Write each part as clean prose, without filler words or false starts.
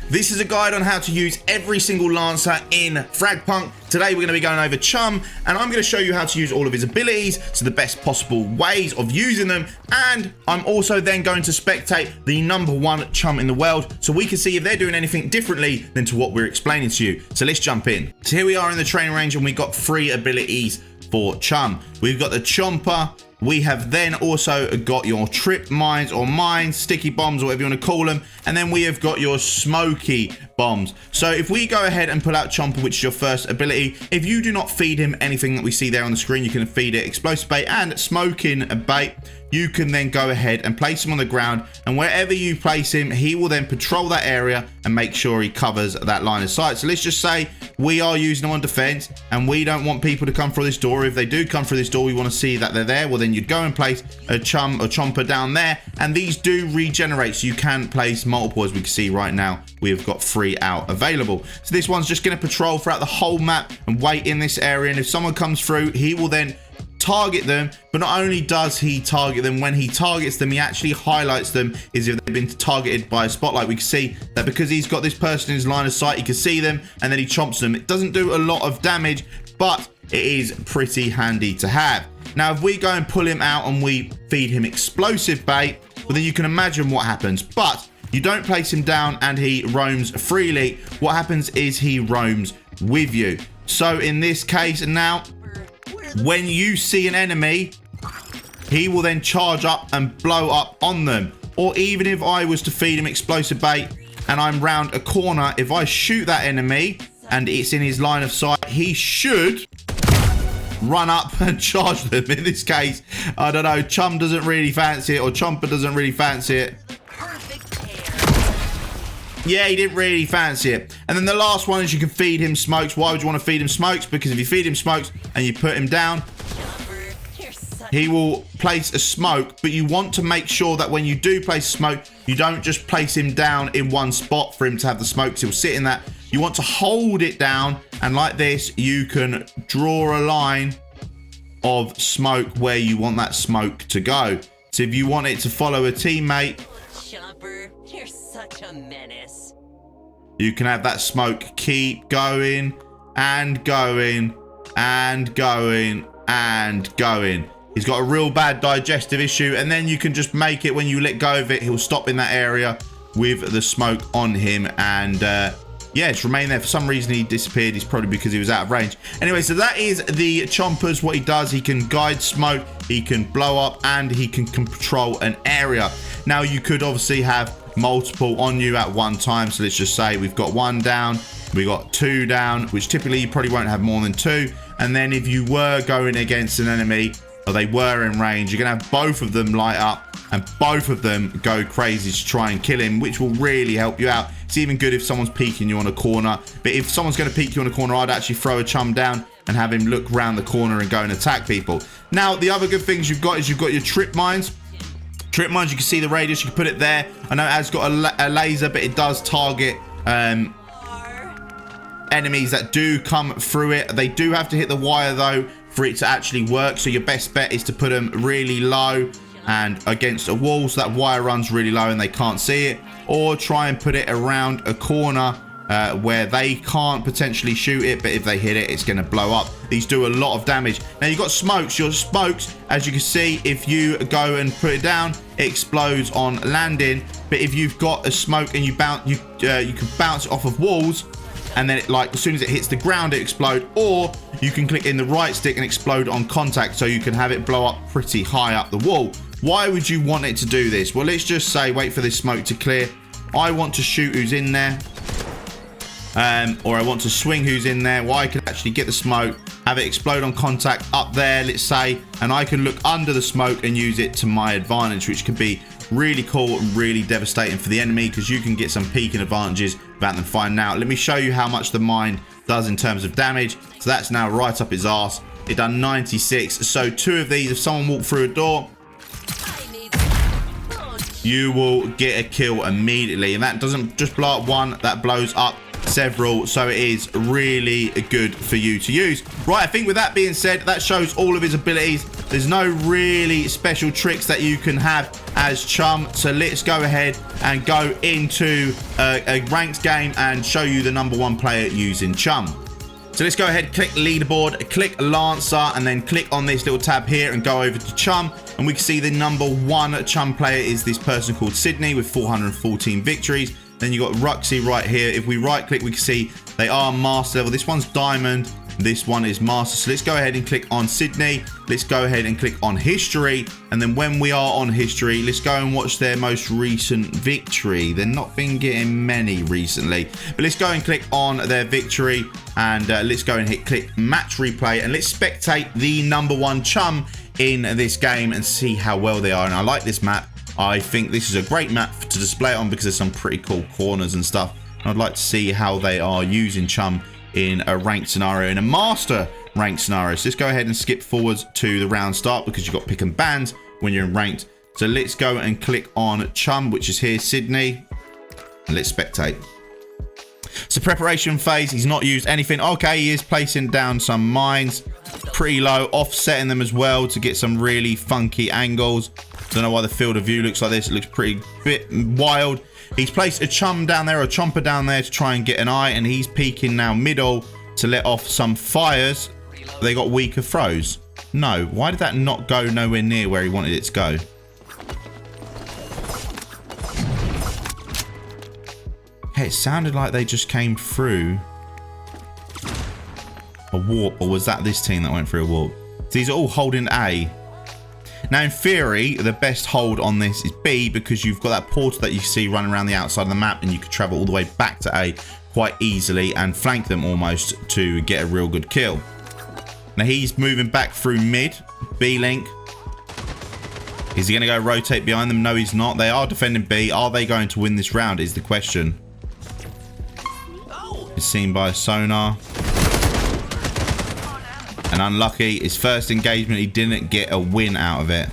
This is a guide on how to use every single Lancer in FragPunk. Today we're going to be going over Chum, and I'm going to show you how to use all of his abilities, so the best possible ways of using them, and I'm also then going to spectate the #1 Chum in the world, so we can see if they're doing anything differently than to what we're explaining to you. So let's jump in. So here we are in the training range, and we've got 3 abilities for Chum. We've got the Chomper. We have then also got your trip mines or mines, sticky bombs, or whatever you want to call them. And then we have got your smoky bombs. So if we go ahead and pull out Chomper, which is your first ability, if you do not feed him anything that we see there on the screen, you can feed it explosive bait and smoking bait. You can then go ahead and place him on the ground, and wherever you place him, he will then patrol that area and make sure he covers that line of sight. So let's just say we are using him on defense and we don't want people to come through this door. If they do come through this door, we want to see that they're there. Well, then you'd go and place a Chum or Chomper down there, and these do regenerate, so you can place multiple. As we can see right now, we have got 3 out available. So this one's just going to patrol throughout the whole map and wait in this area, and if someone comes through, he will then target them. But not only does he target them, when he targets them, he actually highlights them as if they've been targeted by a spotlight. We can see that because he's got this person in his line of sight, he can see them, and then he chomps them. It doesn't do a lot of damage, but it is pretty handy to have. Now, if we go and pull him out and we feed him explosive bait, well, then you can imagine what happens. But you don't place him down and he roams freely. What happens is he roams with you. So in this case now, when you see an enemy, he will then charge up and blow up on them. Or even if I was to feed him explosive bait and I'm round a corner, if I shoot that enemy and it's in his line of sight, he should run up and charge them. In this case, I don't know, Chum doesn't really fancy it, or Chomper doesn't really fancy it. Yeah, he didn't really fancy it. And then the last one is you can feed him smokes. Why would you want to feed him smokes? Because if you feed him smokes and you put him down, he will place a smoke. But you want to make sure that when you do place a smoke, you don't just place him down in one spot for him to have the smokes. He'll sit in that. You want to hold it down, and like this, you can draw a line of smoke where you want that smoke to go. So if you want it to follow a teammate, you're such a menace. You can have that smoke keep going and going and going and going. He's got a real bad digestive issue, and then you can just make it when you let go of it, he'll stop in that area with the smoke on him, and yeah, it's remained there. For some reason he disappeared. It's probably because he was out of range. Anyway, so that is the Chompers. What he does, he can guide smoke, he can blow up, and he can control an area. Now, you could obviously have multiple on you at one time. So let's just say we've got 1 down, we got 2 down, which typically you probably won't have more than 2. And then if you were going against an enemy, or they were in range, you're gonna have both of them light up and both of them go crazy to try and kill him, which will really help you out. It's even good if someone's peeking you on a corner, but if someone's going to peek you on a corner, I'd actually throw a Chum down and have him look round the corner and go and attack people. Now, the other good things you've got is you've got your trip mines. Trip mines, you can see the radius, you can put it there. I know it has got a laser, but it does target enemies that do come through it. They do have to hit the wire though for it to actually work, so your best bet is to put them really low and against a wall so that wire runs really low and they can't see it, or try and put it around a corner where they can't potentially shoot it, but if they hit it, it's going to blow up. These do a lot of damage. Now, you've got smokes. Your smokes, as you can see, if you go and put it down, it explodes on landing. But if you've got a smoke and you bounce, you can bounce it off of walls, and then like as soon as it hits the ground, it explodes. Or you can click in the right stick and explode on contact, so you can have it blow up pretty high up the wall. Why would you want it to do this? Well, let's just say, wait for this smoke to clear. I want to shoot who's in there. Or I want to swing who's in there. Well, I can actually get the smoke, have it explode on contact up there, let's say, and I can look under the smoke and use it to my advantage, which can be really cool and really devastating for the enemy, because you can get some peeking advantages without them finding out. Let me show you how much the mine does in terms of damage. So that's now right up his arse. It done 96. So 2 of these, if someone walked through a door, you will get a kill immediately, and that doesn't just blow up 1, that blows up several, so it is really good for you to use. Right, I think with that being said, that shows all of his abilities. There's no really special tricks that you can have as Chum, so let's go ahead and go into a ranked game and show you the #1 player using Chum. So let's go ahead, click leaderboard, click Lancer, and then click on this little tab here and go over to Chum. And we can see the #1 Chum player is this person called Sydney with 414 victories. Then you got Ruxy right here. If we right click, we can see they are master level. This one's diamond. This one is master. So let's go ahead and click on Sydney. Let's go ahead and click on history. And then when we are on history, let's go and watch their most recent victory. They've not been getting many recently. But let's go and click on their victory. And let's go and click match replay. And let's spectate the #1 Chum in this game and see how well they are. And I like this map. I think this is a great map to display it on because there's some pretty cool corners and stuff. And I'd like to see how they are using Chum in a ranked scenario, in a master ranked scenario. So let's go ahead and skip forwards to the round start because you've got pick and bans when you're in ranked. So let's go and click on Chum, which is here, Sydney. And let's spectate. So preparation phase, he's not used anything. Okay, he is placing down some mines. Pretty low, offsetting them as well to get some really funky angles. Don't know why the field of view looks like this. It looks pretty bit wild. He's placed a Chum down there, a Chomper down there to try and get an eye, and he's peeking now middle to let off some fires. They got weaker throws. No, why did that not go nowhere near where he wanted it to go? Hey, it sounded like they just came through a warp, or was that this team that went through a warp? These are all holding A. Now, in theory, the best hold on this is B because you've got that portal that you see running around the outside of the map and you can travel all the way back to A quite easily and flank them almost to get a real good kill. Now, he's moving back through mid, B-Link. Is he going to go rotate behind them? No, he's not. They are defending B. Are they going to win this round is the question. It's seen by a sonar. And unlucky, his first engagement, he didn't get a win out of it.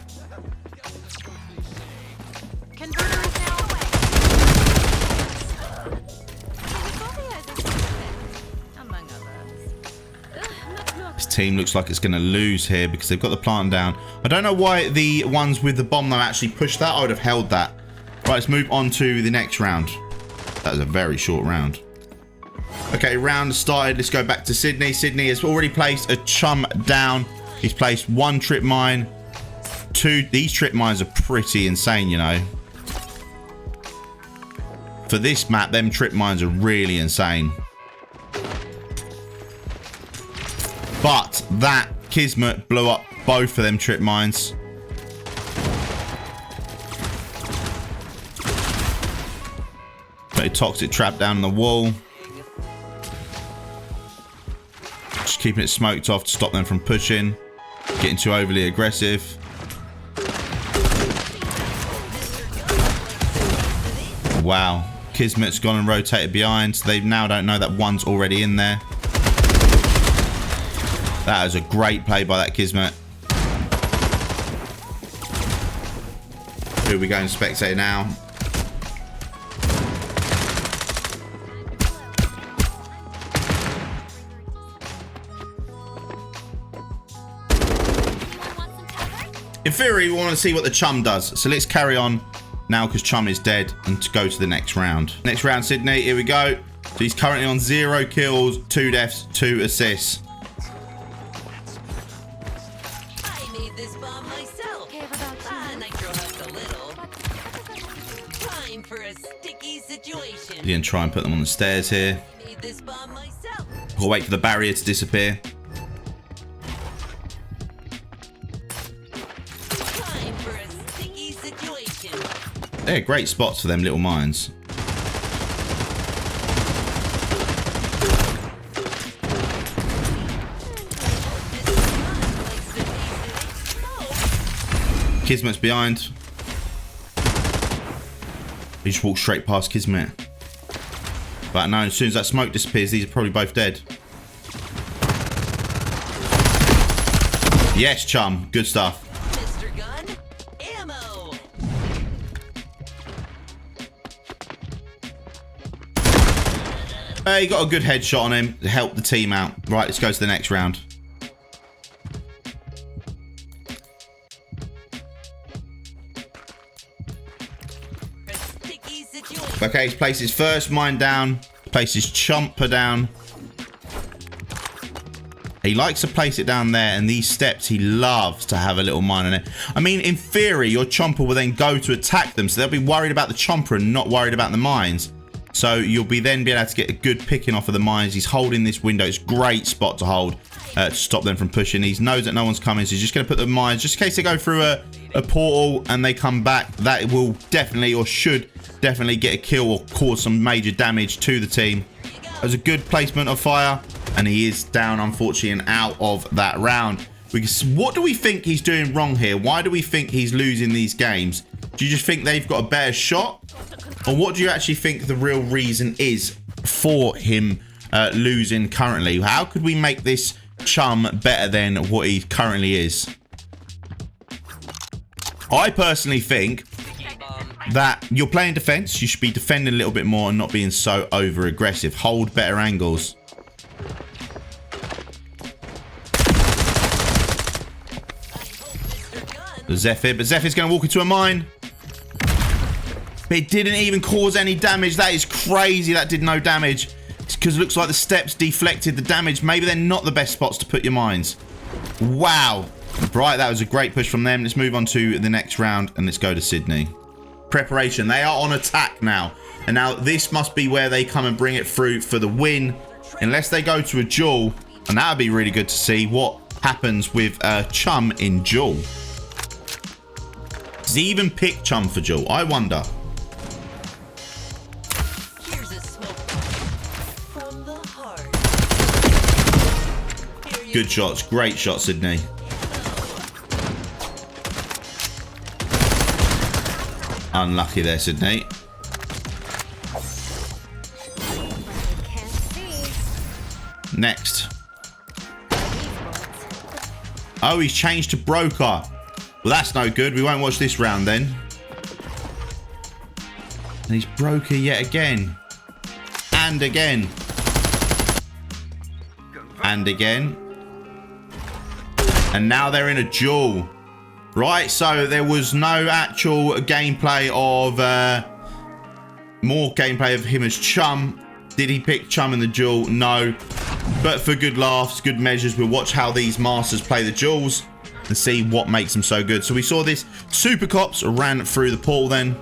This team looks like it's going to lose here because they've got the plant down. I don't know why the ones with the bomb though actually pushed that. I would have held that. Right, let's move on to the next round. That was a very short round. Okay, round started. Let's go back to Sydney. Sydney has already placed a Chum down. He's placed 1 trip mine. 2. These trip mines are pretty insane, you know. For this map, them trip mines are really insane. But that Kismet blew up both of them trip mines. Put a toxic trap down the wall. Just keeping it smoked off to stop them from pushing. Getting too overly aggressive. Wow. Kismet's gone and rotated behind. So they now don't know that one's already in there. That is a great play by that Kismet. Here we go and spectate now. In theory, we want to see what the Chum does. So let's carry on now because Chum is dead and to go to the next round. Next round, Sydney. Here we go. So he's currently on 0 kills, 2 deaths, 2 assists. I made this bomb myself. Nitro helped a little. Time for a sticky situation. You're going to try and put them on the stairs here. I made this bomb myself. We'll wait for the barrier to disappear. They're great spots for them little mines. Kismet's behind. He just walked straight past Kismet. But no, as soon as that smoke disappears, these are probably both dead. Yes, Chum. Good stuff. Mr. Gun, ammo. He got a good headshot on him to help the team out. Right, let's go to the next round. Okay, he's placed his first mine down. Placed his chomper down. He likes to place it down there, and these steps, he loves to have a little mine on it. I mean, in theory, your chomper will then go to attack them, so they'll be worried about the chomper and not worried about the mines. So you'll be then be able to get a good picking off of the mines. He's holding this window. It's a great spot to hold to stop them from pushing. He knows that no one's coming, so he's just going to put the mines, just in case they go through a portal and they come back. That will definitely, or should definitely, get a kill or cause some major damage to the team. It was a good placement of fire, and he is down, unfortunately, and out of that round. What do we think he's doing wrong here? Why do we think he's losing these games? Do you just think they've got a better shot? Or what do you actually think the real reason is for him losing currently? How could we make this Chum better than what he currently is? I personally think that you're playing defense. You should be defending a little bit more and not being so over aggressive. Hold better angles. The Zephyr, but Zephyr's going to walk into a mine. But it didn't even cause any damage. That is crazy. That did no damage. It's because it looks like the steps deflected the damage. Maybe they're not the best spots to put your mines. Wow. Right, that was a great push from them. Let's move on to the next round, and let's go to Sydney. Preparation. They are on attack now. And now this must be where they come and bring it through for the win. Unless they go to a duel. And that would be really good to see what happens with Chum in duel. Does he even pick Chum for duel? I wonder. Here's a smoke from the heart. Good shots. Great shot, Sydney. Unlucky there, Sydney. Next. Oh, he's changed to broker. Well, that's no good. We won't watch this round then. And he's broker yet again. And again. And again. And now they're in a duel. Right, so there was no actual gameplay of... more gameplay of him as Chum. Did he pick Chum in the duel? No. But for good laughs, good measures, we'll watch how these masters play the duels and see what makes them so good. So we saw this Super Cops ran through the portal then.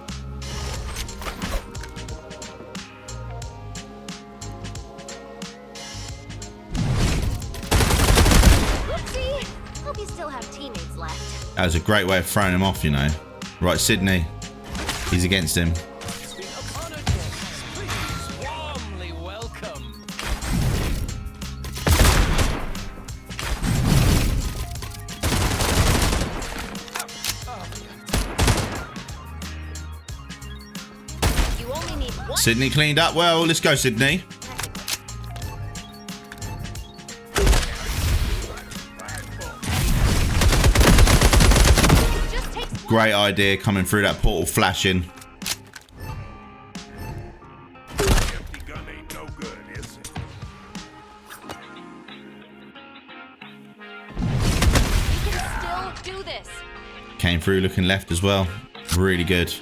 Oopsie. Hope you still have teammates left. That was a great way of throwing him off, you know. Right, Sydney. He's against him. Sydney cleaned up well. Let's go, Sydney. Great idea coming through that portal, flashing. Came through looking left as well. Really good.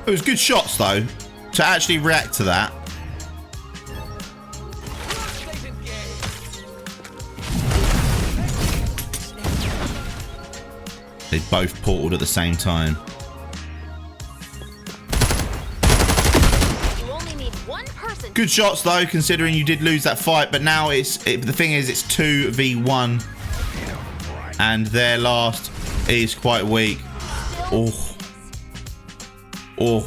It was good shots though, to actually react to that. They both portaled at the same time. You only need one person. Good shots though, considering you did lose that fight, but now the thing is it's 2v1 and their last is quite weak. Oh. Oh.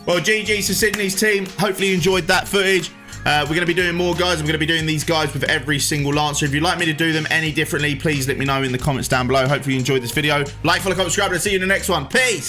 Well, GG's to Sydney's team. Hopefully you enjoyed that footage. We're going to be doing more, guys. I'm going to be doing these guys with every single Lancer. If you'd like me to do them any differently, please let me know in the comments down below. Hopefully you enjoyed this video. Like, follow, comment, subscribe, and I'll see you in the next one. Peace!